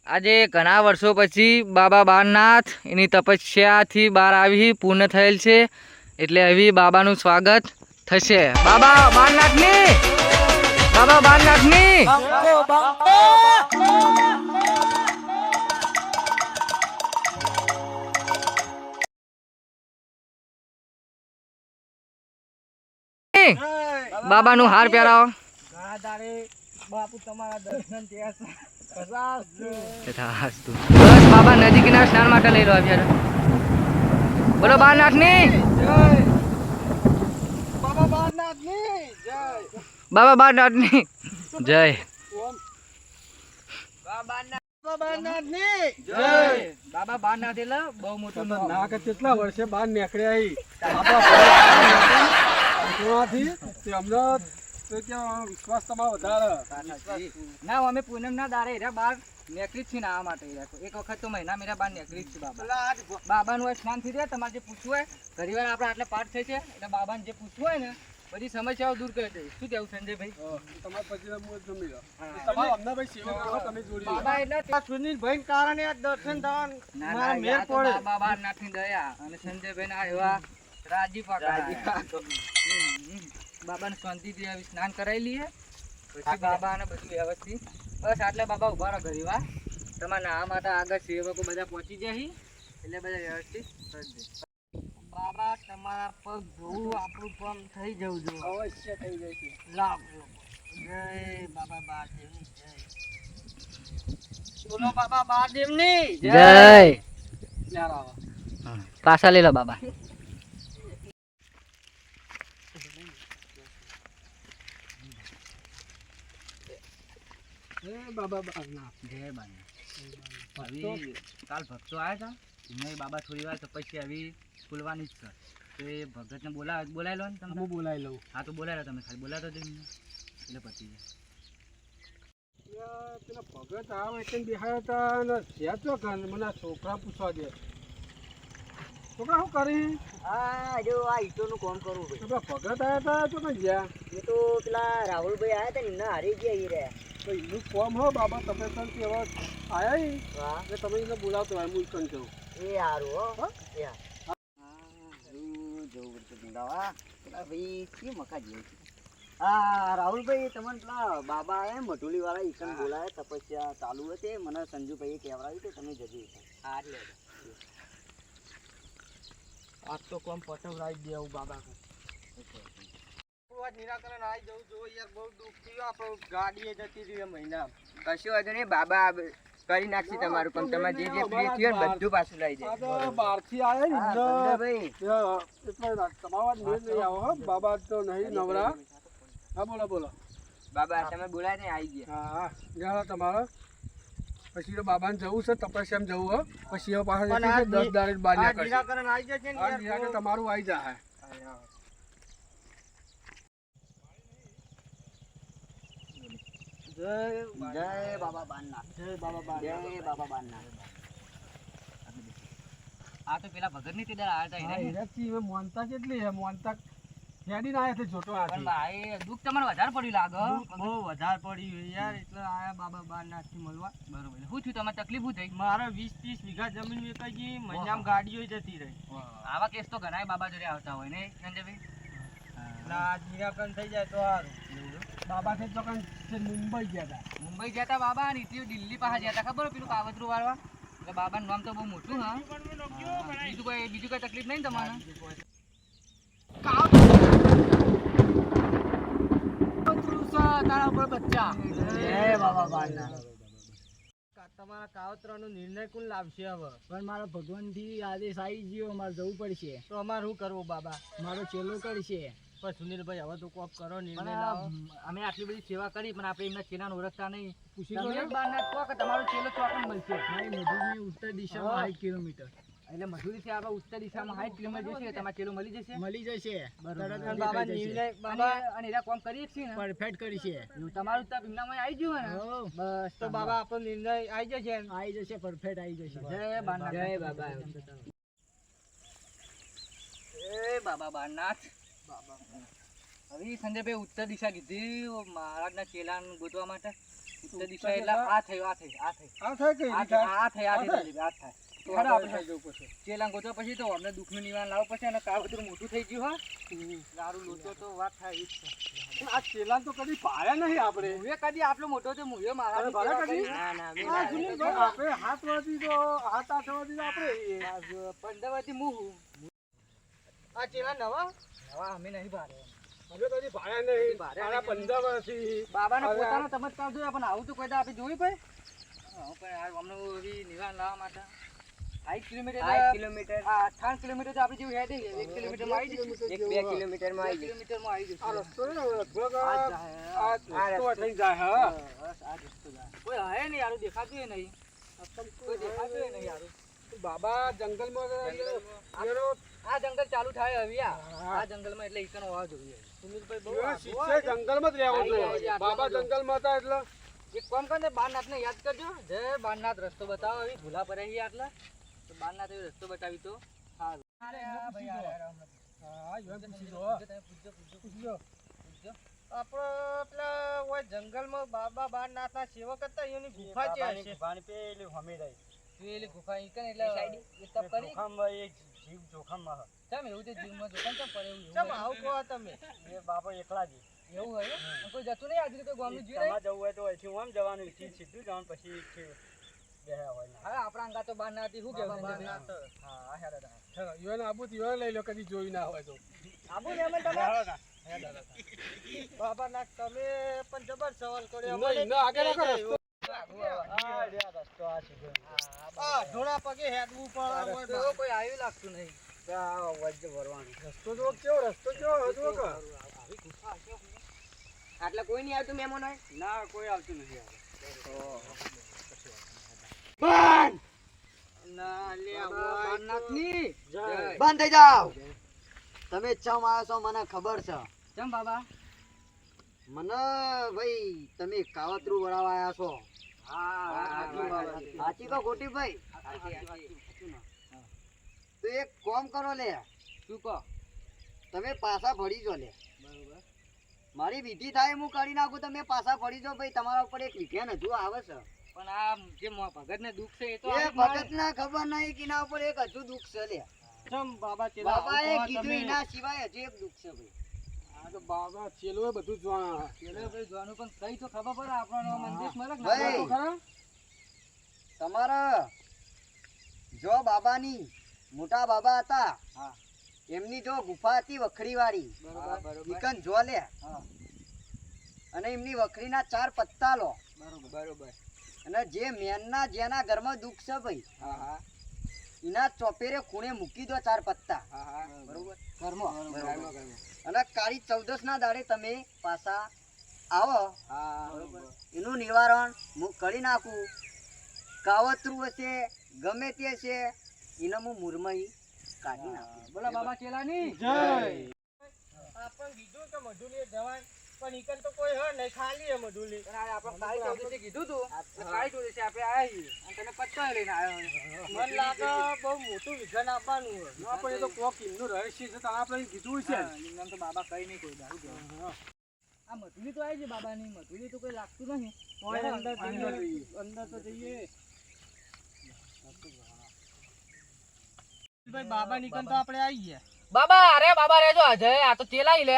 આજે ઘણા વર્ષો પછી બાબા બારનાથ એની તપસ્યાથી બહાર આવી પૂર્ણ થયેલ છે, એટલે હવે બાબાનું સ્વાગત થશે. બાબા બારનાથની બાબાનું હાર પહેરાવો. બાપુ તમારા દર્શન બસ બાબા નજીકના સ્નાન માટે લઈ લો. બોલો બારનાથની બાબા બારનાથની જય. બાબા બારનાથ એટલે બહુ મોટું ના કે કેટલા વર્ષે બહાર નીકળ્યા વિશ્વાસ તમારો વધારે ના. અમે પૂનમ ના દાડે એરા બાર નીકળી જ છે ને આ માટે એક વખત તો મહિના મેરા બાર નીકળી જ છે. બાબાનું સ્નાન થઈ જાય. તમારે જે પૂછવું હોય ઘણી વાર આપણે આટલે પાઠ થઈ છે એટલે બાબાને જે પૂછવું હોય ને બધી સમસ્યાઓ દૂર કરી દે. શું કેવું સંજયભાઈ? તમારા પછી જમી લો. અમને ભાઈ સેવા કરો તમે જોડી બાબા એટલે સુનિલભાઈ કારણે આ દર્શન થવાનું મેળ પડે. બાબા બારનાથની દયા અને સંજયભાઈ ના એવા રાજી પાકા બાબાને શાંતિથી આવી સ્નાન કરાવી લઈએ પછી બાબાને બધું વ્યવસ્થિત. બસ આટલે બાબા ઉભા રહો ઘણી વાર. તમારે આ માટે આગળ સેવકો બધા પહોંચી જાય એટલે બધા વ્યવસ્થિત કરી દે. બાબા તમારા પગ જોવું આપણું કામ થઈ જવું જોઈએ. અવશ્ય થઈ જશે. લાભ જય બાબા બારદેવની જય. બોલો બાબા બારદેવની જય. પાછા લઈ લો બાબા. બાબા બારનાથ જય બારનાથ. કાલ ભક્તો આવ્યા હતા એમને બાબા થોડી વાર તપસ્યા આવી ખુલવાની જ છે તો એ ભગતને બોલાવી લો ને તમે. હું બોલાવી લઉં. હા તો બોલાવી લો તમે, ખાલી બોલાતો જ એમને એટલે પતી જાય. પેલા ભગત આવે એટલે બેહાડ્યા હતા ને છે મને છોકરા પૂછવા દે. છોકરા શું કરી? હા જો આ ઈટોનું કામ કરવું ભાઈ. પેલા ભગત આવ્યા હતા તો કઈ ગયા? એ તો પેલા રાહુલભાઈ આવ્યા હતા ને એમને હારી ગયા એ રહ્યા. તો એનું કોમ હો બાબા તમે પણ કેવા આવ્યા એટલે તમે એને બોલાવતો હોય હું કન કહું. એ સારું હો. જવું પડશે બોલાવા. પેલા ભાઈ કે મકા જેવું છે. હા રાહુલભાઈ તમને પેલા બાબા આવ્યા મઢુલી વાળા ઈકન બોલાયા તપસ્યા ચાલુ હતી મને સંજુભાઈએ કહેવડાવ્યું કે તમે જજો. આજ તો કોમ પટવરાઈ દેવું બાબા નિરાકરણ આવી જવું જો યાર બહુ દુઃખ થયું. આપણે ગાડીએ જતી રહી મહિના. કશું વાંધો નહીં બાબા કરી નાખશે તમારું કામ. તમારે જે ફ્રી થયું ને બધું પાછું લઈ જાય. બહારથી આવ્યા ભાઈ એટલે તમારા મેળ નહીં આવો હો. બાબા તો નહીં નવરા. હા બોલો બોલો બાબા તમે બોલાય ને આવી ગયા. હા ગયા તમારા પછી તો બાબાને જવું છે તપસ્યામાં જવું હો. પછી પાછા 10 દાડે બહાર નિરાકરણ આવી જશે ને યાર તમારું આવી જાય. જય બાબા બારનાથ. જય બાબા બારનાથ. જય બાબા બારનાથ. આ તો પેલા ભગત ની તેડા આવ્યા હતા. મોનતા કેટલી હે મોનતા હેડીને આયા છે જોટો આ. પણ ભાઈ દુઃખ તમારે વધારે પડ્યું લાગે. બહુ વધારે પડ્યું યાર એટલે આયા બાબા બારનાથ થી મળવા. બરોબર. શું થયું તમારે તકલીફ થઈ? મારે 20-30 વીઘા જમીન વેચાઈ ગઈ. મહિનામાં ગાડીઓ જતી રહી. આવા કેસ તો ઘણા બાબા જોડે આવતા હોય ને સંજયભાઈ. નિરાકરણ થઈ જાય તો સારું. બાબા છે તો મુંબઈ ગયા હતા. મુંબઈ ગયા હતા બાબા અને દિલ્હી પાસે ગયા હતા ખબર પેલું કાવતરું વાળવા. એટલે બાબાનું નામ તો બહુ મોટું. હા બીજું કઈ તકલીફ નહીં તમારે? તમારા કાવતરા નો નિર્ણય કોણ લાવશે હવે? પણ મારા ભગવાન થી આદેશ આવી ગયો, મારે જવું પડશે. તો અમારે શું કરવું બાબા? મારો ચેલો કરશે. પણ સુનિલભાઈ હવે તો કોક કરો નિર્ણય લાવો. અમે આટલી બધી સેવા કરી પણ આપણે એમના ચેલાને ઓળખતા નહીં. પૂછી તમે બારનાથ કહો કે તમારો ચેલો ચોકન મળશે. મારી મધુની ઉત્તર દિશામાં 60 કિલોમીટર. એટલે મજૂરીથી આપણે ઉત્તર દિશામાં 60 કિલોમીટર જશે તમારો ચેલો મળી જશે. મળી જશે. બાબા નિર્ણય બાબા અને એના કામ કરીએ છીએ ને પરફેક્ટ કરશે. તમારું તપ એમનામાં આવી ગયું ને બસ તો બાબા આપણો નિર્ણય આવી જશે. આવી જશે પરફેક્ટ આવી જશે. જય બારનાથ. જય બાબા. જય બાબા બારનાથ. હવે સંજયભાઈ ઉત્તર દિશા કીધી મહારાજના ચેલાને ગોતવા માટે ઉત્તર દિશા એટલે આ થયું આ થાય કે આ એની થાય? આ થાય આ થાય? દિલીપ, આ થાય તો હેડો આપણે આપણે થઈ જવું પડશે. ચેલા ગોતવા પછી તો અમને દુઃખનું નિવારણ લાવવું પડશે અને કાવતરું મોટું થઈ ગયું હા દારૂ લોચો તો વાત થાય ઈ જ છે. પણ આ ચેલાને તો કદી ભાળ્યા નહીં આપણે. મુએ કદી આટલો મોટો છે મુએ મારા અરે ભાડા કદી? ના ના આ સુનિલભાઈ, આપણે હાથ વાગી તો હાથ આઠવાથી તો આપણે 15 વાથી હું આ ચેલા નવા નવા અમે નહીં ભારે અમે કદી ભાળ્યા નહીં. ભાળ્યા આના નહીં. 15 વર્ષથી બાબાને હવે પોતાનો ચમત્કાર જોયો પણ આવું તો કોઈ દા આપણે જોયું ભાઈ પણ આ અમને એવી નિવારણ લાવવા માટે 8 કિલોમીટર 8 કિલોમીટર 58 કિલોમીટર તો આપણે જેવું હેડે 1 કિલોમીટર માં આવી જશે 1-2 કિલોમીટરમાં આવી જશે. કિલોમીટર માં આવી આ જશે રસ્તો છે ને લગભગ આ આ જાય, રસ્તો થઈ જાય હા. બસ આ રસ્તો જાય કોઈ હે નહીં યાર દેખાતું એ નહીં કોઈ દેખાતું એ નહીં યાર બાબા જંગલમાં આ જંગલ ચાલુ થાય હવે હા. આ જંગલમાં એટલે ઈકનો હોવા જોઈએ સુનિલભાઈ બહુ શિષ્ય જંગલમાં જ રહેવો જોઈએ. બાબા જંગલમાં હતા એટલે એક કામ કર ને બારનાથને યાદ કરજો જય બારનાથ રસ્તો બતાવો હવે ભૂલા પડે છે આટલા તો બારનાથ એવો રસ્તો બતાવી તો સારું હા ઈવન પૂછી જો. પૂછી જો. આપણો પેલા ઓય જંગલમાં બાબા બારનાથના સેવક હતા એની ગુફા છે હશે. પેલી ગુફા ઈ કને એટલે એ તપ કરી કેમ એવું છે જીવમાં જોખમ કેમ પડે એવું ચમ આવું કહો તમે એવું હોય એમ? કોઈ જતું નહીં આજુ કોઈ ગામનું જીવ નહીં હા આપણા અંગા તો બારનાથ થી શું કેવું બારનાથ. હા હેડો ચાલો, ઈવન આબુ તો ઈવન લઈ લો કદી જોઈ ના હોય તો. આબુ ને અમે તમે બાબાનાથ તમે પણ જબર સવાલ કર્યો. ઈનો- ઈનો આગળ રાખો રસ્તો. આ ઢોળા પગે હેડવું પણ રસ્તો કોઈ આવ્યું લાગતું નહીં રસ્તો જો કેવો રસ્તો કેવો હતો કે? આવી ગુફા હશે કોઈ? આટલે કોઈ નહીં આવતું મહેમાન હોય ના કોઈ આવતું નથી આવે. ના લે બારનાથની જય. બંધ થઈ જાઓ. તમે ચમ આવ્યો છો મને ખબર છે. ચમ બાબા મને ભાઈ તમે કાવતરું વળાવા આવ્યા છો. સાચી કહો ખોટી ભાઈ? તો એક કોમ કરો લે, શું કહો તમે પાછા ફરી જો લે. બરોબર મારી વિધિ થાય હું કરી નાખું, તમે પાછા ફરી જો ભાઈ. તમારા ઉપર એક વિઘન હજુ આવે છે. પણ આ જે ભગત ને દુઃખ છે એ તો એ ભગત ના ખબર નહીં કે એના ઉપર એક હજુ દુઃખ છે લે. ચમ બાબા બાબાએ કીધું એના સિવાય હજુ એક દુઃખ છે ભાઈ. આ તો બાબા ચેલોએ બધું જ જાણે. પેલો ભાઈ જોવાનું પણ કઈ તો ખબર પડે આપણને મંદિર મળે કે ભાઈ. ના મળે? ખરા? તમારા જો બાબાની મોટા બાબા હતા, હા. એમની જો ગુફા હતી વખરી વાળી, બરોબર બરોબર ઈકન જો લે. હા અને એમની વખરીના 4 પત્તા લો. બરોબર બરોબર અને જે મેનના જેના ઘરમાં દુઃખ છે ભાઈ, હા હા એના ચોપેરે ખૂણે મૂકી દો 4 પત્તા. હા હા બરોબર? ઘરમાં બરોબર. અને કાળી 14 ના દાડે તમે પાછા આવો, હા બરોબર એનું નિવારણ હું કરી નાખું. કાવતરું હશે ગમે તે છે એને હું મુરમઈ કાઢી નાખું. બોલો બાબા ચેલાની જય. આપણ કીધું કે મધુલી જવાય પણ ઈકન તો કોઈ હ નહીં ખાલી હે મધુલી પણ આ આપણે કાળી ચૌદસે કીધું તું એટલે કાળી ચૌદસે આપણે આયા છીએ અને તને પત્તો લઈને આવ્યો મન લાગે બહુ મોટું વિઘન આપવાનું હે ના પણ એ તો કોક એમનું રહસ્ય છે તો આપણે કીધું છે. હા, એમનામ તો બાબા કઈ નહીં કોઈ દારૂ દેવા. આ મધુલી તો આવી છે બાબાની મધુલી તો કોઈ લાગતું નહીં ઓય અંદર અંદર જઈએ જઈએ. અંદર તો જઈએ ભાઈ બાબા નીકન તો આપણે આવી ગયા બાબા અરે બાબા રેજો અજય આ તો ચેલાઈ લે